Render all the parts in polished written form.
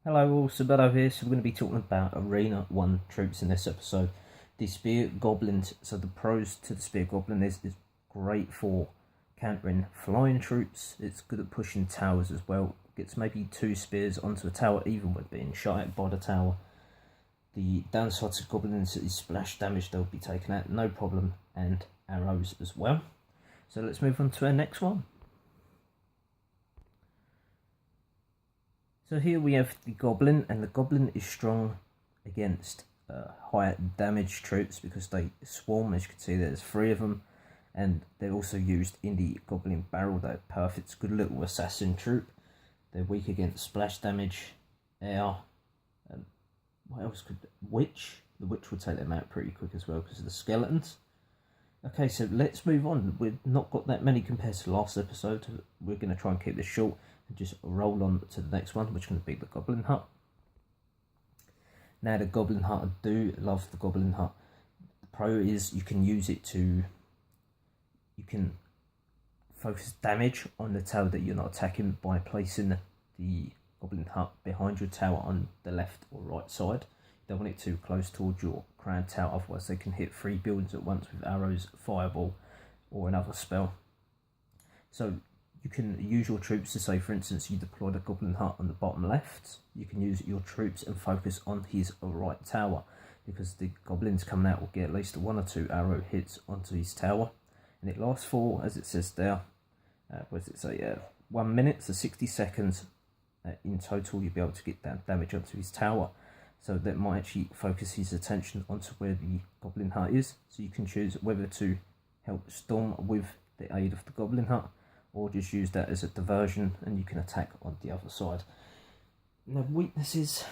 Hello all, Sabado here. So we're going to be talking about Arena 1 troops in this episode. The Spear Goblins. So the pros to the Spear Goblin is great for countering flying troops. It's good at pushing towers as well. Gets maybe 2 spears onto a tower even when being shot at by the tower. The downside to Goblins is splash damage. They'll be taken out no problem, and arrows as well. So let's move on to our next one. So here we have the Goblin, and the Goblin is strong against higher damage troops because they swarm. As you can see, there's 3 of them, and they're also used in the Goblin Barrel. They're perfect. It's a good little assassin troop. They're weak against splash damage, air, what else could... Witch. The Witch would take them out pretty quick as well because of the skeletons. Okay, so let's move on. We've not got that many compared to the last episode. We're going to try and keep this short and just roll on to the next one, which is going to be the Goblin Hut. Now the Goblin Hut, I do love the Goblin Hut. The pro is you can use it to... You can focus damage on the tower that you're not attacking by placing the Goblin Hut behind your tower on the left or right side. You don't want it too close towards your crown tower, otherwise they can hit 3 buildings at once with arrows, fireball, or another spell. So you can use your troops to say, for instance, you deploy the Goblin Hut on the bottom left. You can use your troops and focus on his right tower, because the goblins coming out will get at least 1 or 2 arrow hits onto his tower, and it lasts for, as it says there, what does it say? 1 minute, so 60 seconds in total. You'll be able to get that damage onto his tower. So that might actually focus his attention onto where the Goblin Hut is. So you can choose whether to help storm with the aid of the Goblin Hut, or just use that as a diversion and you can attack on the other side. Now weaknesses,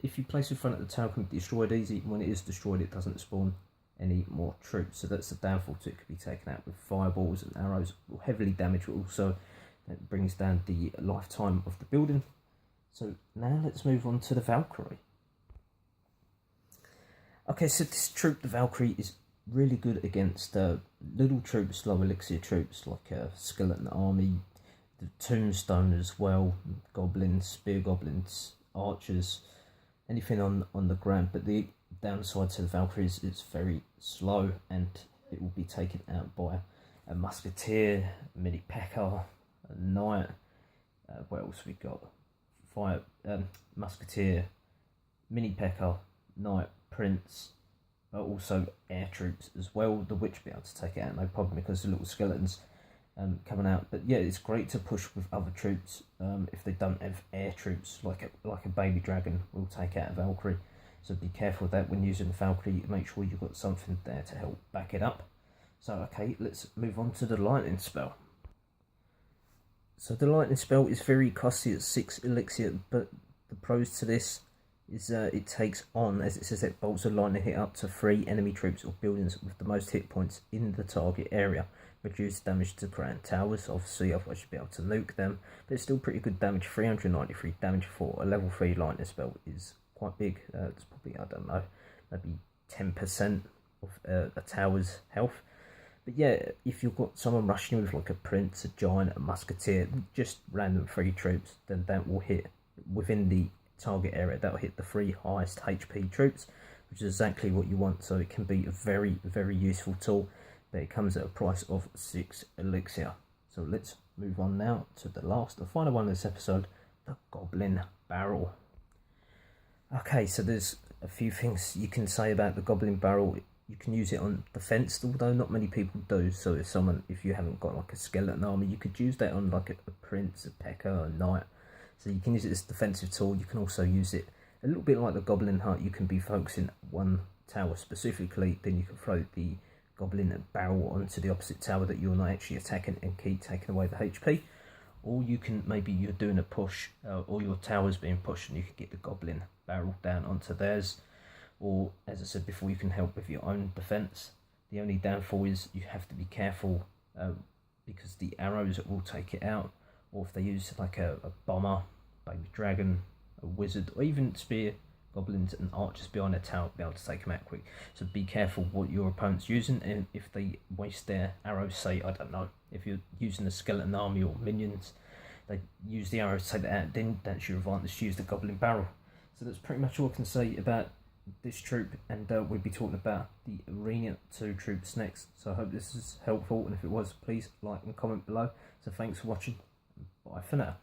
if you place in front of the tower, it can be destroyed easy. When it is destroyed, it doesn't spawn any more troops. So that's the downfall to it. Could be taken out with fireballs and arrows, will heavily damage, but also that brings down the lifetime of the building. So now let's move on to the Valkyrie. Okay, so this troop, the Valkyrie, is really good against little troops, low elixir troops like Skeleton Army, the Tombstone as well, Goblins, Spear Goblins, Archers, anything on the ground. But the downside to the Valkyrie is it's very slow, and it will be taken out by a Musketeer, Mini P.E.K.K.A., a Knight, what else we got? Musketeer, Mini P.E.K.K.A., Knight, Prince, but also air troops as well. The Witch will be able to take it out no problem because the little skeletons coming out. But yeah, it's great to push with other troops if they don't have air troops, like a baby dragon will take out a Valkyrie. So be careful with that when using the Valkyrie. Make sure you've got something there to help back it up. So okay, let's move on to the lightning spell. So the lightning spell is very costly at 6 elixir, but the pros to this is it takes on, as it says, that bolts of lightning hit up to 3 enemy troops or buildings with the most hit points in the target area. Reduce damage to crown towers, obviously, otherwise you'll be able to nuke them, but it's still pretty good damage. 393 damage for a level 3 lightning spell is quite big. It's probably, I don't know, maybe 10% of a tower's health. But yeah, if you've got someone rushing with like a Prince, a Giant, a Musketeer, just random 3 troops, then that will hit within the target area. That will hit the 3 highest HP troops, which is exactly what you want. So it can be a very, very useful tool, but it comes at a price of 6 elixir. So let's move on now to the last and final one of this episode, the Goblin Barrel. Okay, so there's a few things you can say about the Goblin Barrel. You can use it on defense, although not many people do. So if you haven't got like a Skeleton Army, you could use that on like a Prince, a P.E.K.K.A., a Knight. So you can use it as a defensive tool. You can also use it a little bit like the Goblin Hut. You can be focusing one tower specifically, then you can throw the Goblin Barrel onto the opposite tower that you're not actually attacking and keep taking away the HP. Or you can, maybe you're doing a push, or your tower's being pushed, and you can get the Goblin Barrel down onto theirs. Or, as I said before, you can help with your own defense. The only downfall is you have to be careful because the arrows will take it out. Or if they use like a bomber, baby dragon, a wizard, or even spear goblins and archers behind a tower, be able to take them out quick. So be careful what your opponent's using, and if they waste their arrows, say, I don't know, if you're using a Skeleton Army or minions, they use the arrow to take that out, then that's your advantage to use the goblin barrel. So that's pretty much all I can say about this troop, and we'll be talking about the Arena 2 troops next. So I hope this is helpful, and if it was, please like and comment below. So thanks for watching, bye for now.